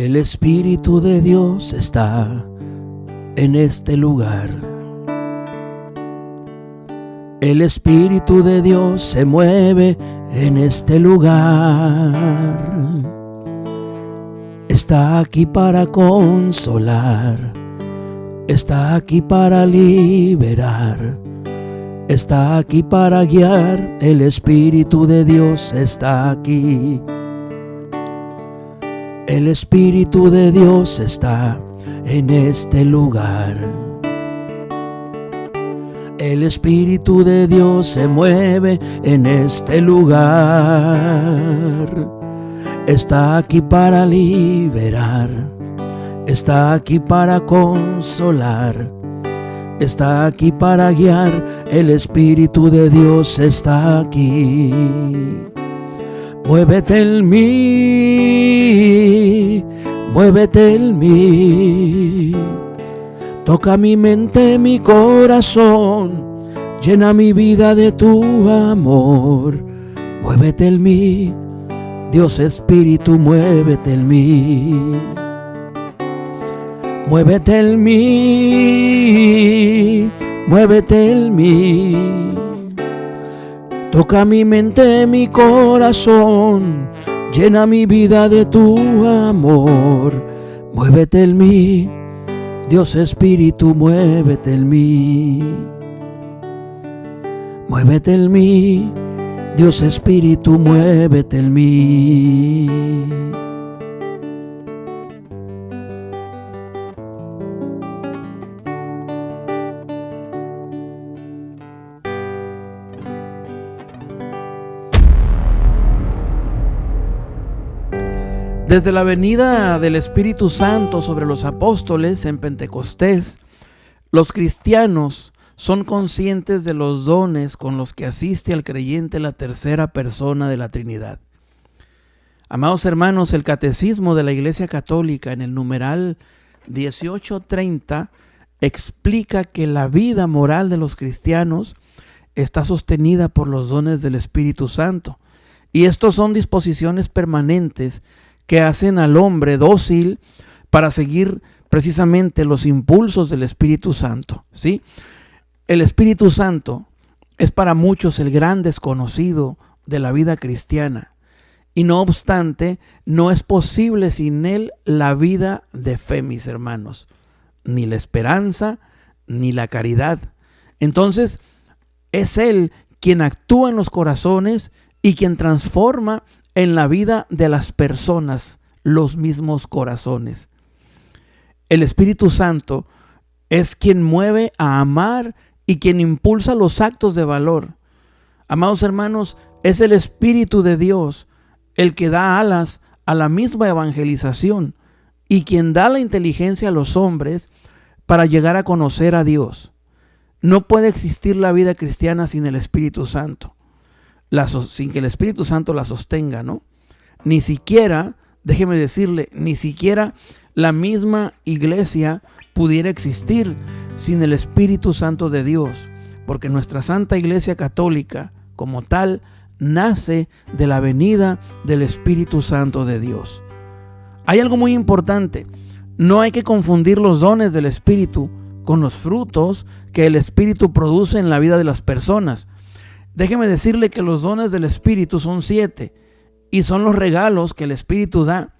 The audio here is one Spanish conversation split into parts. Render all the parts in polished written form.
El Espíritu de Dios está en este lugar. El Espíritu de Dios se mueve en este lugar. Está aquí para consolar, está aquí para liberar, está aquí para guiar. El Espíritu de Dios está aquí. El Espíritu de Dios está en este lugar. El Espíritu de Dios se mueve en este lugar. Está aquí para liberar, está aquí para consolar, está aquí para guiar. El Espíritu de Dios está aquí. Muévete en mí, muévete en mí. Toca mi mente, mi corazón, llena mi vida de tu amor. Muévete en mí, Dios Espíritu, muévete en mí. Muévete en mí, muévete en mí. Toca mi mente, mi corazón, llena mi vida de tu amor. Muévete en mí, Dios Espíritu, muévete en mí. Muévete en mí, Dios Espíritu, muévete en mí. Desde la venida del Espíritu Santo sobre los apóstoles en Pentecostés, los cristianos son conscientes de los dones con los que asiste al creyente la tercera persona de la Trinidad. Amados hermanos, el Catecismo de la Iglesia Católica en el numeral 1830 explica que la vida moral de los cristianos está sostenida por los dones del Espíritu Santo. Y estos son disposiciones permanentes que hacen al hombre dócil para seguir precisamente los impulsos del Espíritu Santo, ¿sí? El Espíritu Santo es para muchos el gran desconocido de la vida cristiana, y no obstante, no es posible sin él la vida de fe, mis hermanos, ni la esperanza, ni la caridad. Entonces, es él quien actúa en los corazones y quien transforma en la vida de las personas los mismos corazones. El Espíritu Santo es quien mueve a amar y quien impulsa los actos de valor. Amados hermanos, es el Espíritu de Dios el que da alas a la misma evangelización y quien da la inteligencia a los hombres para llegar a conocer a Dios. No puede existir la vida cristiana sin el Espíritu Santo. Sin que el Espíritu Santo la sostenga, ¿no? Ni siquiera, déjeme decirle, ni siquiera la misma iglesia pudiera existir sin el Espíritu Santo de Dios, porque nuestra Santa Iglesia Católica, como tal, nace de la venida del Espíritu Santo de Dios. Hay algo muy importante: no hay que confundir los dones del Espíritu con los frutos que el Espíritu produce en la vida de las personas. Déjeme decirle que los dones del Espíritu son 7 y son los regalos que el Espíritu da,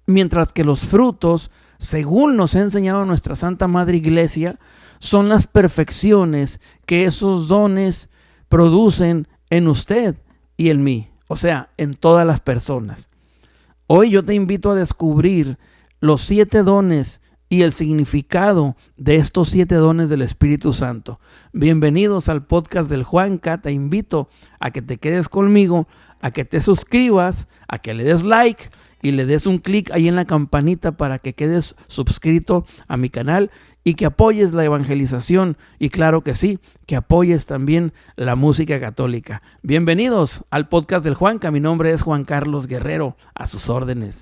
mientras que los frutos, según nos ha enseñado nuestra Santa Madre Iglesia, son las perfecciones que esos dones producen en usted y en mí, o sea, en todas las personas. Hoy yo te invito a descubrir los 7 dones y el significado de estos 7 dones del Espíritu Santo. Bienvenidos al podcast del Juanca. Te invito a que te quedes conmigo, a que te suscribas, a que le des like y le des un clic ahí en la campanita para que quedes suscrito a mi canal y que apoyes la evangelización y, claro que sí, que apoyes también la música católica. Bienvenidos al podcast del Juanca. Mi nombre es Juan Carlos Guerrero, a sus órdenes.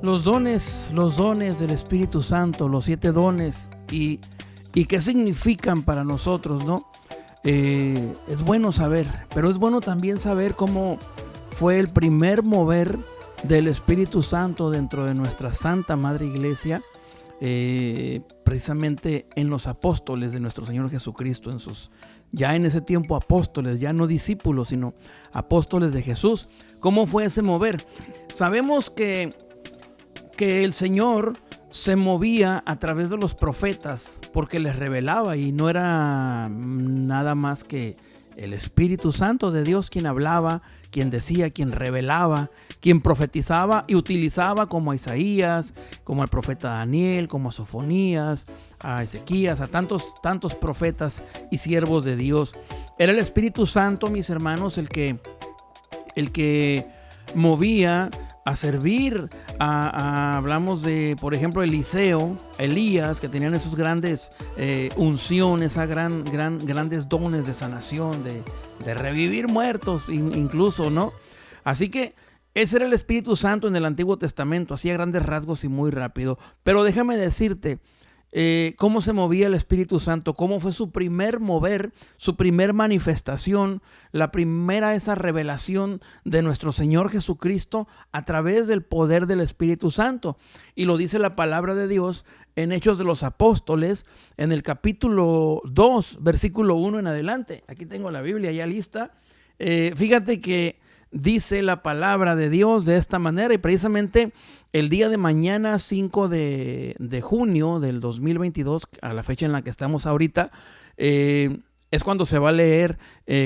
Los dones del Espíritu Santo, los 7 dones y qué significan para nosotros, ¿no? Es bueno saber, pero es bueno también saber cómo fue el primer mover del Espíritu Santo dentro de nuestra Santa Madre Iglesia, precisamente en los apóstoles de nuestro Señor Jesucristo, ya en ese tiempo apóstoles, ya no discípulos, sino apóstoles de Jesús. ¿Cómo fue ese mover? Sabemos que el Señor se movía a través de los profetas porque les revelaba, y no era nada más que el Espíritu Santo de Dios quien hablaba, quien decía, quien revelaba, quien profetizaba y utilizaba como a Isaías, como al profeta Daniel, como a Sofonías, a Ezequías, a tantos profetas y siervos de Dios. Era el Espíritu Santo, mis hermanos, el que movía a servir, hablamos de, por ejemplo, Eliseo, Elías, que tenían esos grandes unciones, grandes dones de sanación, de revivir muertos incluso, ¿no? Así que ese era el Espíritu Santo en el Antiguo Testamento, hacía grandes rasgos y muy rápido. Pero déjame decirte cómo se movía el Espíritu Santo, cómo fue su primer mover, su primer manifestación, esa revelación de nuestro Señor Jesucristo a través del poder del Espíritu Santo. Y lo dice la palabra de Dios en Hechos de los Apóstoles, en el capítulo 2, versículo 1 en adelante. Aquí tengo la Biblia ya lista. Fíjate que dice la palabra de Dios de esta manera, y precisamente el día de mañana, 5 de junio del 2022, a la fecha en la que estamos ahorita, es cuando se va a leer,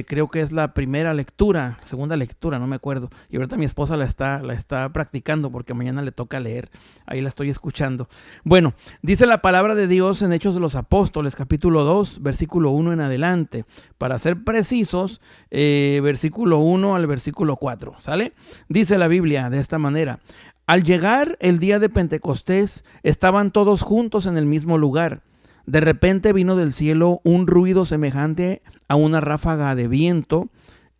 creo que es la segunda lectura, no me acuerdo. Y ahorita mi esposa la está practicando porque mañana le toca leer. Ahí la estoy escuchando. Bueno, dice la palabra de Dios en Hechos de los Apóstoles, capítulo 2, versículo 1 en adelante. Para ser precisos, versículo 1 al versículo 4, ¿sale? Dice la Biblia de esta manera: al llegar el día de Pentecostés, estaban todos juntos en el mismo lugar. De repente vino del cielo un ruido semejante a una ráfaga de viento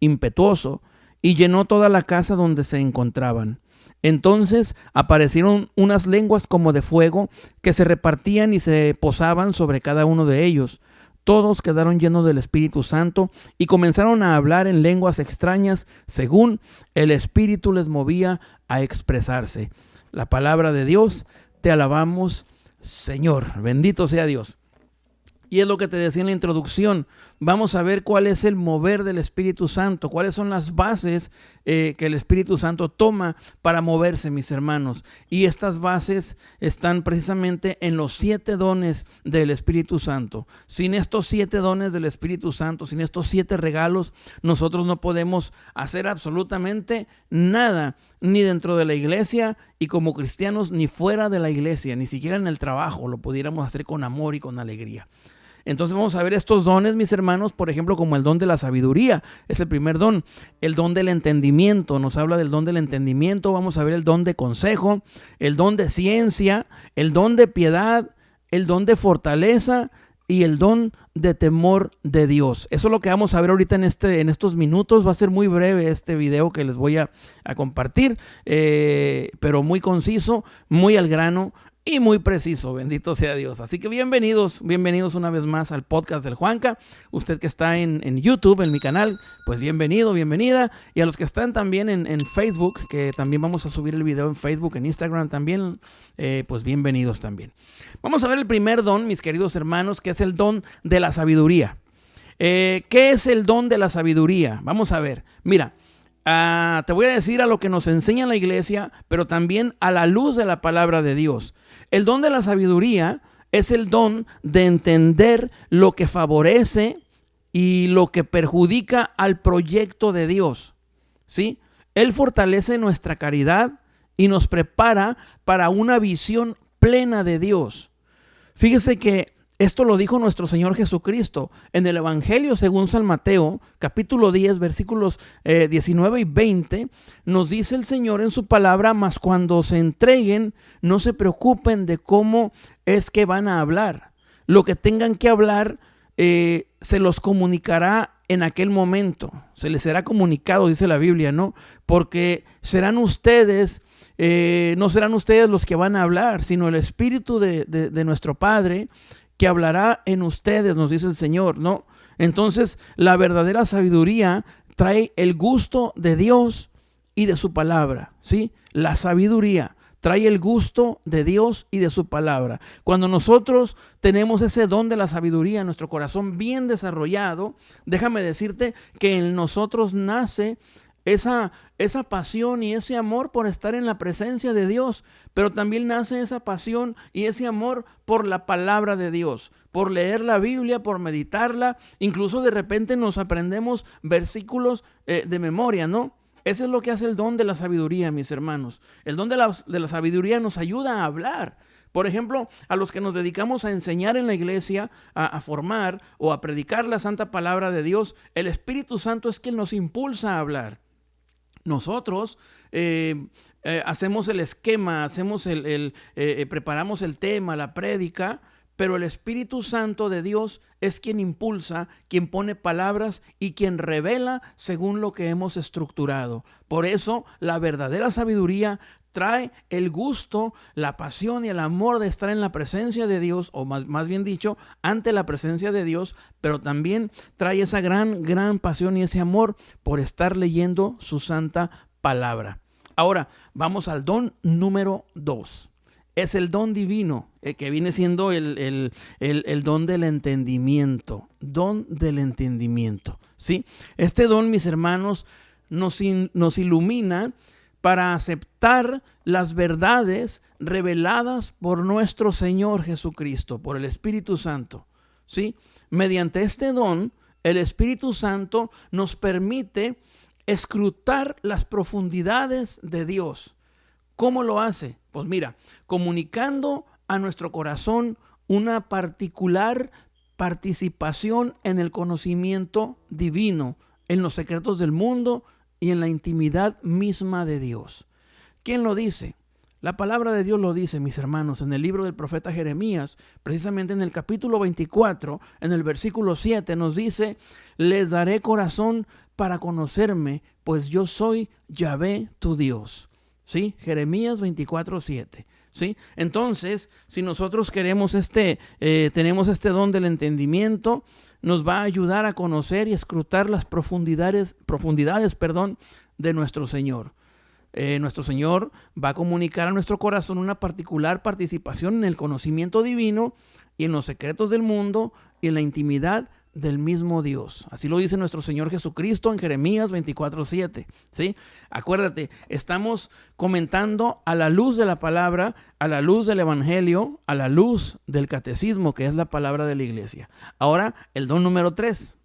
impetuoso y llenó toda la casa donde se encontraban. Entonces aparecieron unas lenguas como de fuego que se repartían y se posaban sobre cada uno de ellos. Todos quedaron llenos del Espíritu Santo y comenzaron a hablar en lenguas extrañas según el Espíritu les movía a expresarse. La palabra de Dios, te alabamos, Señor. Bendito sea Dios. Y es lo que te decía en la introducción. Vamos a ver cuál es el mover del Espíritu Santo, cuáles son las bases que el Espíritu Santo toma para moverse, mis hermanos. Y estas bases están precisamente en los 7 dones del Espíritu Santo. Sin estos 7 dones del Espíritu Santo, sin estos 7 regalos, nosotros no podemos hacer absolutamente nada, ni dentro de la iglesia y como cristianos, ni fuera de la iglesia, ni siquiera en el trabajo lo pudiéramos hacer con amor y con alegría. Entonces vamos a ver estos dones, mis hermanos, por ejemplo, como el don de la sabiduría, es el primer don. El don del entendimiento, nos habla del don del entendimiento. Vamos a ver el don de consejo, el don de ciencia, el don de piedad, el don de fortaleza y el don de temor de Dios. Eso es lo que vamos a ver ahorita en estos minutos. Va a ser muy breve este video que les voy a compartir, pero muy conciso, muy al grano y muy preciso, bendito sea Dios. Así que bienvenidos una vez más al podcast del Juanca. Usted que está en YouTube, en mi canal, pues bienvenido, bienvenida. Y a los que están también en Facebook, que también vamos a subir el video en Facebook, en Instagram también, pues bienvenidos también. Vamos a ver el primer don, mis queridos hermanos, que es el don de la sabiduría. ¿Qué es el don de la sabiduría? Vamos a ver, mira. Te voy a decir a lo que nos enseña la iglesia, pero también a la luz de la palabra de Dios. El don de la sabiduría es el don de entender lo que favorece y lo que perjudica al proyecto de Dios, ¿sí? Él fortalece nuestra caridad y nos prepara para una visión plena de Dios. Fíjese que esto lo dijo nuestro Señor Jesucristo en el Evangelio según San Mateo, capítulo 10, versículos 19 y 20. Nos dice el Señor en su palabra: mas cuando se entreguen, no se preocupen de cómo es que van a hablar. Lo que tengan que hablar se los comunicará en aquel momento. Se les será comunicado, dice la Biblia, ¿no? Porque serán ustedes no serán ustedes los que van a hablar, sino el Espíritu de nuestro Padre que hablará en ustedes, nos dice el Señor, ¿no? Entonces, la verdadera sabiduría trae el gusto de Dios y de su palabra, ¿sí? La sabiduría trae el gusto de Dios y de su palabra. Cuando nosotros tenemos ese don de la sabiduría en nuestro corazón bien desarrollado, déjame decirte que en nosotros nace esa pasión y ese amor por estar en la presencia de Dios, pero también nace esa pasión y ese amor por la palabra de Dios, por leer la Biblia, por meditarla, incluso de repente nos aprendemos versículos de memoria, ¿no? Eso es lo que hace el don de la sabiduría, mis hermanos. El don de la sabiduría nos ayuda a hablar. Por ejemplo, a los que nos dedicamos a enseñar en la iglesia, a formar o a predicar la santa palabra de Dios, el Espíritu Santo es quien nos impulsa a hablar. Nosotros hacemos el esquema, preparamos el tema, la prédica, pero el Espíritu Santo de Dios es quien impulsa, quien pone palabras y quien revela según lo que hemos estructurado. Por eso, la verdadera sabiduría trae el gusto, la pasión y el amor de estar en la presencia de Dios, o más bien dicho, ante la presencia de Dios, pero también trae esa gran pasión y ese amor por estar leyendo su santa palabra. Ahora, vamos al don número 2. Es el don divino, que viene siendo el don del entendimiento. Don del entendimiento, ¿sí? Este don, mis hermanos, nos ilumina para aceptar las verdades reveladas por nuestro Señor Jesucristo, por el Espíritu Santo, ¿sí? Mediante este don, el Espíritu Santo nos permite escrutar las profundidades de Dios. ¿Cómo lo hace? Pues mira, comunicando a nuestro corazón una particular participación en el conocimiento divino, en los secretos del mundo y en la intimidad misma de Dios. ¿Quién lo dice? La palabra de Dios lo dice, mis hermanos, en el libro del profeta Jeremías, precisamente en el capítulo 24, en el versículo 7, nos dice: les daré corazón para conocerme, pues yo soy Yahvé tu Dios. ¿Sí? Jeremías 24:7. ¿Sí? Entonces, si nosotros queremos tenemos este don del entendimiento, nos va a ayudar a conocer y escrutar las profundidades, de nuestro Señor. Nuestro Señor va a comunicar a nuestro corazón una particular participación en el conocimiento divino y en los secretos del mundo y en la intimidad del mismo Dios. Así lo dice nuestro Señor Jesucristo en Jeremías 24:7. ¿Sí? Acuérdate, estamos comentando a la luz de la palabra, a la luz del evangelio, a la luz del catecismo, que es la palabra de la iglesia. Ahora, el don número 3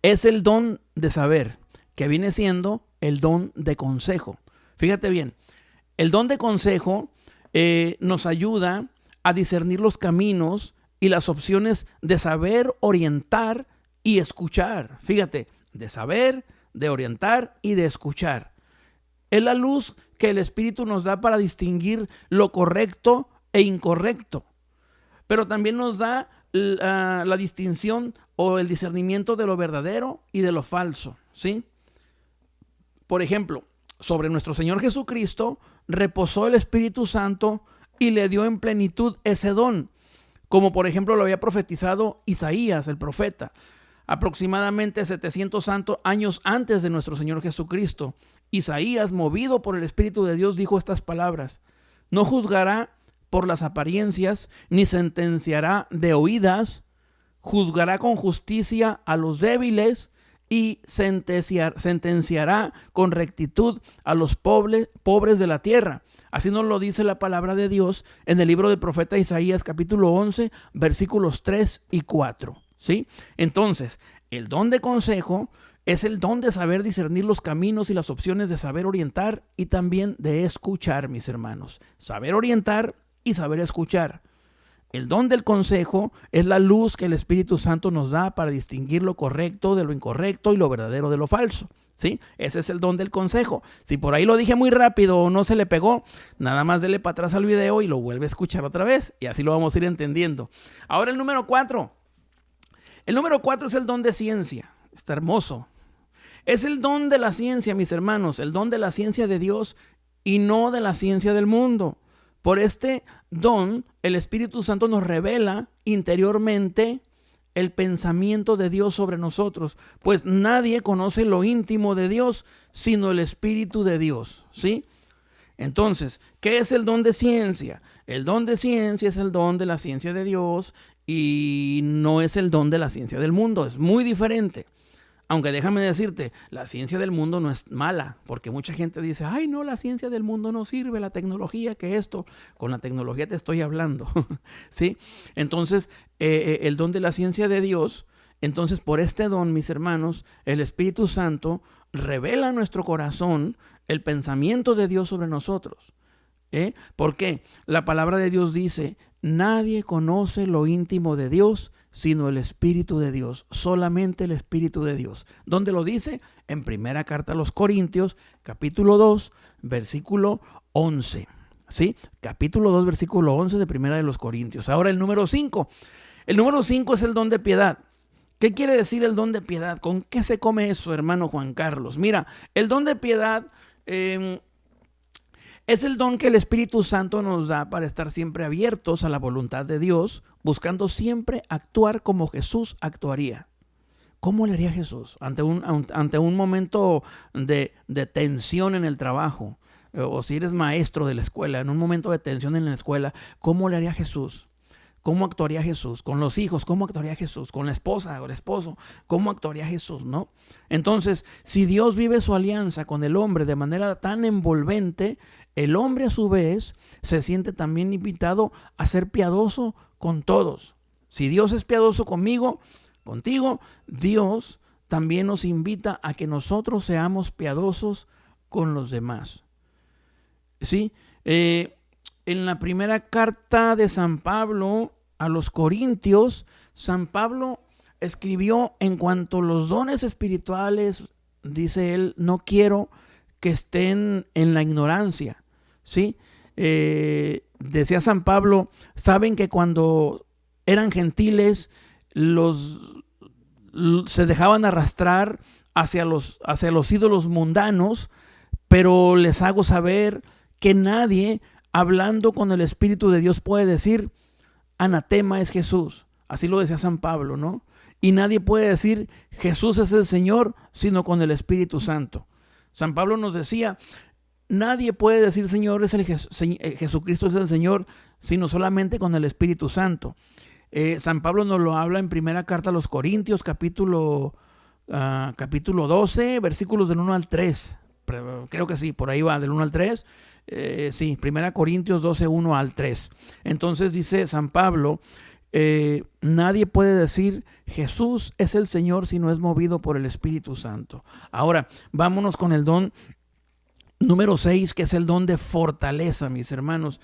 es el don de saber, que viene siendo el don de consejo. Fíjate bien, el don de consejo nos ayuda a discernir los caminos y las opciones de saber, orientar y escuchar. Fíjate, de saber, de orientar y de escuchar. Es la luz que el Espíritu nos da para distinguir lo correcto e incorrecto. Pero también nos da la distinción o el discernimiento de lo verdadero y de lo falso, ¿sí? Por ejemplo, sobre nuestro Señor Jesucristo reposó el Espíritu Santo y le dio en plenitud ese don, como por ejemplo lo había profetizado Isaías, el profeta, aproximadamente 700 años antes de nuestro Señor Jesucristo. Isaías, movido por el Espíritu de Dios, dijo estas palabras: no juzgará por las apariencias, ni sentenciará de oídas, juzgará con justicia a los débiles y sentenciará con rectitud a los pobres de la tierra. Así nos lo dice la palabra de Dios en el libro del profeta Isaías, capítulo 11, versículos 3 y 4. ¿Sí? Entonces, el don de consejo es el don de saber discernir los caminos y las opciones, de saber orientar y también de escuchar, mis hermanos. Saber orientar y saber escuchar. El don del consejo es la luz que el Espíritu Santo nos da para distinguir lo correcto de lo incorrecto y lo verdadero de lo falso. ¿Sí? Ese es el don del consejo. Si por ahí lo dije muy rápido o no se le pegó, nada más dele para atrás al video y lo vuelve a escuchar otra vez, y así lo vamos a ir entendiendo. Ahora el número 4. El número 4 es el don de ciencia. Está hermoso. Es el don de la ciencia, mis hermanos, el don de la ciencia de Dios y no de la ciencia del mundo. Por este don, el Espíritu Santo nos revela interiormente el pensamiento de Dios sobre nosotros, pues nadie conoce lo íntimo de Dios sino el Espíritu de Dios, ¿sí? Entonces, ¿qué es el don de ciencia? El don de ciencia es el don de la ciencia de Dios y no es el don de la ciencia del mundo, es muy diferente. Aunque déjame decirte, la ciencia del mundo no es mala, porque mucha gente dice, ay no, la ciencia del mundo no sirve, la tecnología, que esto, con la tecnología te estoy hablando, ¿sí? Entonces, el don de la ciencia de Dios, entonces por este don, mis hermanos, el Espíritu Santo revela a nuestro corazón el pensamiento de Dios sobre nosotros. ¿Por qué? La palabra de Dios dice, nadie conoce lo íntimo de Dios sino el Espíritu de Dios, solamente el Espíritu de Dios. ¿Dónde lo dice? En primera carta a los Corintios, capítulo 2, versículo 11. ¿Sí? Capítulo 2, versículo 11 de primera de los Corintios. Ahora el número 5. El número 5 es el don de piedad. ¿Qué quiere decir el don de piedad? ¿Con qué se come eso, hermano Juan Carlos? Mira, el don de piedad es el don que el Espíritu Santo nos da para estar siempre abiertos a la voluntad de Dios, buscando siempre actuar como Jesús actuaría. ¿Cómo le haría Jesús ante un momento de tensión en el trabajo? O si eres maestro de la escuela, en un momento de tensión en la escuela, ¿cómo le haría Jesús? ¿Cómo actuaría Jesús? Con los hijos, ¿cómo actuaría Jesús? Con la esposa o el esposo, ¿cómo actuaría Jesús? ¿No? Entonces, si Dios vive su alianza con el hombre de manera tan envolvente, el hombre a su vez se siente también invitado a ser piadoso con todos. Si Dios es piadoso conmigo, contigo, Dios también nos invita a que nosotros seamos piadosos con los demás. ¿Sí? En la primera carta de San Pablo a los Corintios, San Pablo escribió en cuanto a los dones espirituales, dice él, no quiero que estén en la ignorancia, ¿sí? Decía San Pablo, saben que cuando eran gentiles, se dejaban arrastrar hacia los ídolos mundanos, pero les hago saber que nadie hablando con el Espíritu de Dios puede decir, anatema es Jesús. Así lo decía San Pablo, ¿no? Y nadie puede decir, Jesús es el Señor, sino con el Espíritu Santo. San Pablo nos decía, nadie puede decir Señor, Jesucristo es el Señor, sino solamente con el Espíritu Santo. San Pablo nos lo habla en primera carta a los Corintios, capítulo 12, versículos del 1 al 3. Creo que sí, por ahí va, del 1 al 3. Sí, 1 Corintios 12, 1 al 3. Entonces dice San Pablo, nadie puede decir Jesús es el Señor si no es movido por el Espíritu Santo. Ahora, vámonos con el don número 6, que es el don de fortaleza, mis hermanos.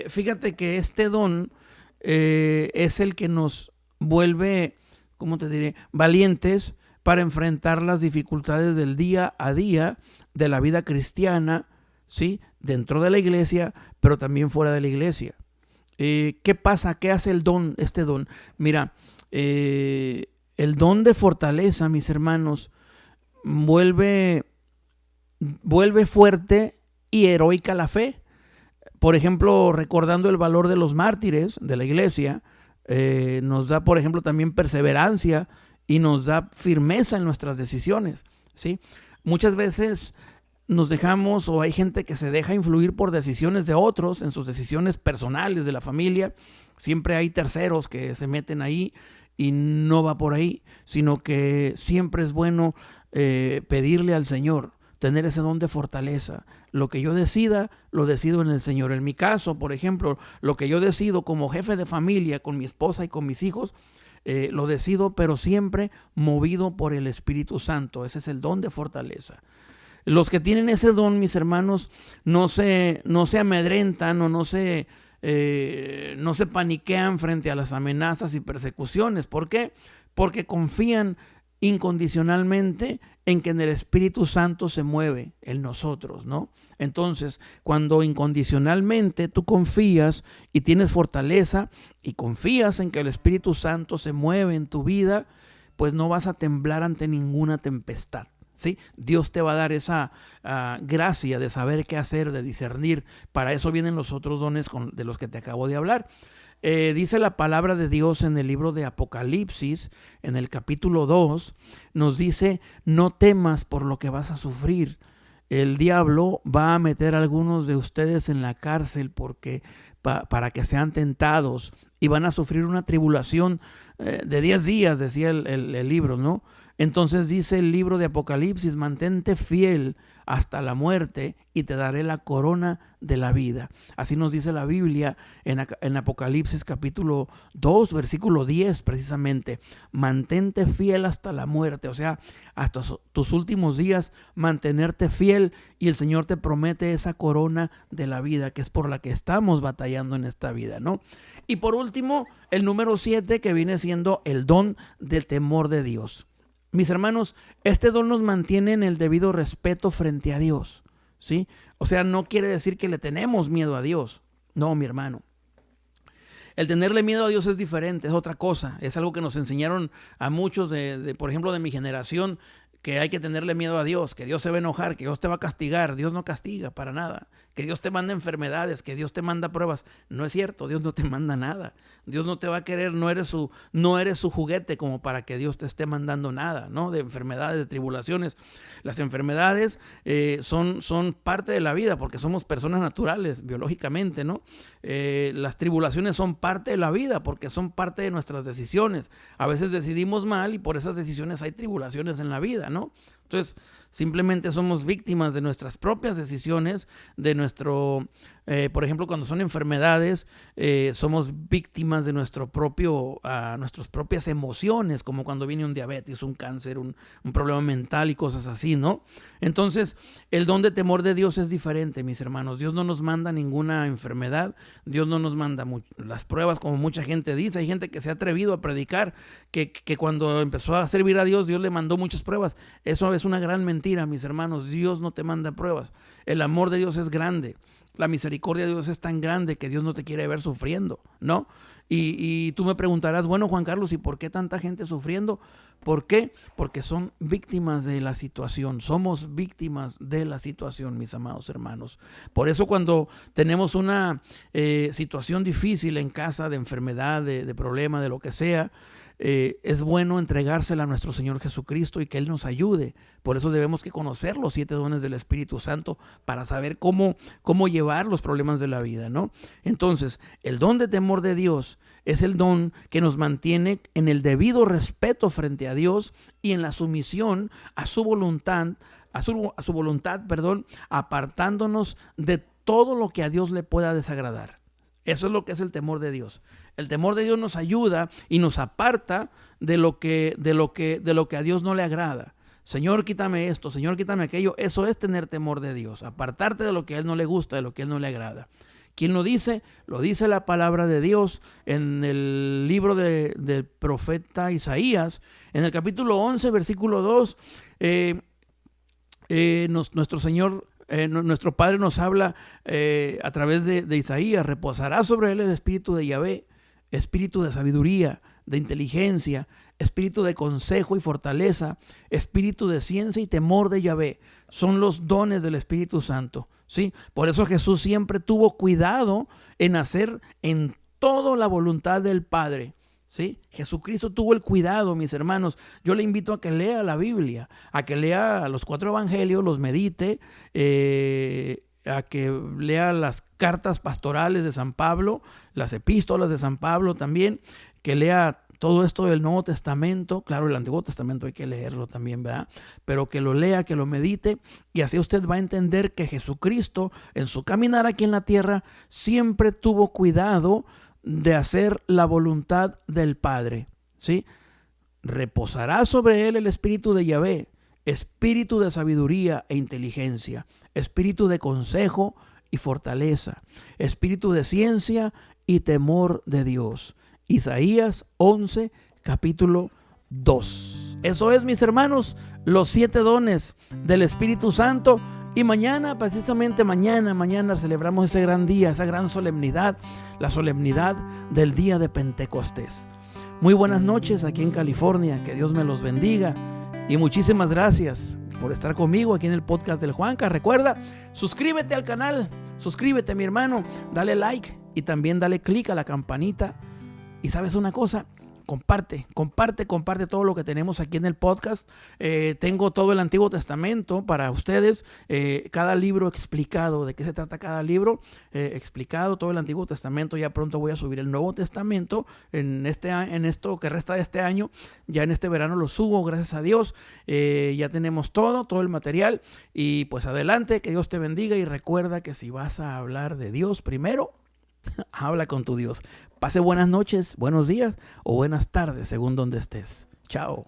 Fíjate que este don es el que nos vuelve, ¿cómo te diré?, valientes para enfrentar las dificultades del día a día de la vida cristiana, ¿sí? Dentro de la iglesia, pero también fuera de la iglesia. ¿Qué pasa? ¿Qué hace el don, este don? Mira, el don de fortaleza, mis hermanos, vuelve fuerte y heroica la fe. Por ejemplo, recordando el valor de los mártires de la iglesia, nos da, por ejemplo, también perseverancia y nos da firmeza en nuestras decisiones, ¿sí? Muchas veces nos dejamos, o hay gente que se deja influir por decisiones de otros, en sus decisiones personales de la familia. Siempre hay terceros que se meten ahí y no va por ahí, sino que siempre es bueno pedirle al Señor, tener ese don de fortaleza. Lo que yo decida, lo decido en el Señor. En mi caso, por ejemplo, lo que yo decido como jefe de familia, con mi esposa y con mis hijos, lo decido, pero siempre movido por el Espíritu Santo. Ese es el don de fortaleza. Los que tienen ese don, mis hermanos, no se amedrentan o no se paniquean frente a las amenazas y persecuciones. ¿Por qué? Porque confían incondicionalmente en que en el Espíritu Santo se mueve en nosotros, ¿no? Entonces, cuando incondicionalmente tú confías y tienes fortaleza y confías en que el Espíritu Santo se mueve en tu vida, pues no vas a temblar ante ninguna tempestad, ¿sí? Dios te va a dar esa gracia de saber qué hacer, de discernir. Para eso vienen los otros dones de los que te acabo de hablar. Dice la palabra de Dios en el libro de Apocalipsis, en el capítulo 2, nos dice: no temas por lo que vas a sufrir. El diablo va a meter a algunos de ustedes en la cárcel para que sean tentados, y van a sufrir una tribulación de 10 días, decía el libro, ¿no? Entonces dice el libro de Apocalipsis: mantente fiel hasta la muerte y te daré la corona de la vida. Así nos dice la Biblia en Apocalipsis capítulo 2, versículo 10 precisamente. Mantente fiel hasta la muerte, o sea, hasta tus últimos días mantenerte fiel, y el Señor te promete esa corona de la vida, que es por la que estamos batallando en esta vida, ¿no? Y por último, el número 7, que viene siendo el don del temor de Dios. Mis hermanos, este don nos mantiene en el debido respeto frente a Dios, ¿sí? O sea, no quiere decir que le tenemos miedo a Dios. No, mi hermano. El tenerle miedo a Dios es diferente, es otra cosa. Es algo que nos enseñaron a muchos, por ejemplo, de mi generación, que hay que tenerle miedo a Dios, que Dios se va a enojar, que Dios te va a castigar. Dios no castiga para nada. Que Dios te manda enfermedades, que Dios te manda pruebas. No es cierto, Dios no te manda nada. Dios no te va a querer, no eres su juguete como para que Dios te esté mandando nada, ¿no? De enfermedades, de tribulaciones. Las enfermedades son parte de la vida, porque somos personas naturales, biológicamente, ¿no? Las tribulaciones son parte de la vida, porque son parte de nuestras decisiones. A veces decidimos mal y por esas decisiones hay tribulaciones en la vida, ¿no? Entonces, simplemente somos víctimas de nuestras propias decisiones, de por ejemplo, cuando son enfermedades, somos víctimas de nuestras propias emociones, como cuando viene un diabetes, un cáncer, un problema mental y cosas así, ¿no? Entonces, el don de temor de Dios es diferente, mis hermanos. Dios no nos manda ninguna enfermedad, Dios no nos manda las pruebas, como mucha gente dice. Hay gente que se ha atrevido a predicar que cuando empezó a servir a Dios, Dios le mandó muchas pruebas. Eso es una gran mentira, mis hermanos. Dios no te manda pruebas. El amor de Dios es grande. La misericordia de Dios es tan grande que Dios no te quiere ver sufriendo, ¿no? Y tú me preguntarás: bueno, Juan Carlos, ¿y por qué tanta gente sufriendo? ¿Por qué? Porque son víctimas de la situación. Somos víctimas de la situación, mis amados hermanos. Por eso, cuando tenemos una situación difícil en casa, de enfermedad, de problema, de lo que sea, es bueno entregársela a nuestro Señor Jesucristo y que Él nos ayude. Por eso debemos que conocer los 7 dones del Espíritu Santo para saber cómo llevar los problemas de la vida, ¿no? Entonces, el don de temor de Dios es el don que nos mantiene en el debido respeto frente a Dios y en la sumisión a su voluntad, apartándonos de todo lo que a Dios le pueda desagradar. Eso es lo que es el temor de Dios. El temor de Dios nos ayuda y nos aparta de lo que a Dios no le agrada. Señor, quítame esto, Señor, quítame aquello. Eso es tener temor de Dios, apartarte de lo que a Él no le gusta, de lo que a Él no le agrada. ¿Quién lo dice? Lo dice la palabra de Dios en el libro del profeta Isaías, en el capítulo 11, versículo 2. Nuestro Señor, nuestro Padre nos habla a través de Isaías: reposará sobre él el espíritu de Yahvé, espíritu de sabiduría, de inteligencia, espíritu de consejo y fortaleza, espíritu de ciencia y temor de Yahvé. Son los dones del Espíritu Santo, ¿sí? Por eso Jesús siempre tuvo cuidado en hacer en todo la voluntad del Padre, ¿sí? Jesucristo tuvo el cuidado, mis hermanos. Yo le invito a que lea la Biblia, a que lea los 4 evangelios, los medite, a que lea las cartas pastorales de San Pablo, las epístolas de San Pablo también, que lea todo esto del Nuevo Testamento. Claro, el Antiguo Testamento hay que leerlo también, ¿verdad? Pero que lo lea, que lo medite, y así usted va a entender que Jesucristo, en su caminar aquí en la tierra, siempre tuvo cuidado de hacer la voluntad del Padre, ¿sí? Reposará sobre él el espíritu de Yahvé, espíritu de sabiduría e inteligencia, espíritu de consejo y fortaleza, espíritu de ciencia y temor de Dios. Isaías 11, capítulo 2. Eso es, mis hermanos, los 7 dones del Espíritu Santo. Y mañana, precisamente mañana celebramos ese gran día, esa gran solemnidad, la solemnidad del día de Pentecostés. Muy buenas noches aquí en California, que Dios me los bendiga y muchísimas gracias. por estar conmigo aquí en el podcast del Juanca. Recuerda, suscríbete al canal, suscríbete, mi hermano, dale like y también dale click a la campanita. Y sabes una cosa, comparte todo lo que tenemos aquí en el podcast. Tengo todo el Antiguo Testamento para ustedes, cada libro explicado, de qué se trata cada libro, explicado todo el Antiguo Testamento. Ya pronto voy a subir el Nuevo Testamento en esto que resta de este año. Ya en este verano lo subo, gracias a Dios. Ya tenemos todo el material y pues adelante, que Dios te bendiga y recuerda que si vas a hablar de Dios primero, habla con tu Dios. Pase buenas noches, buenos días o buenas tardes, según donde estés. Chao.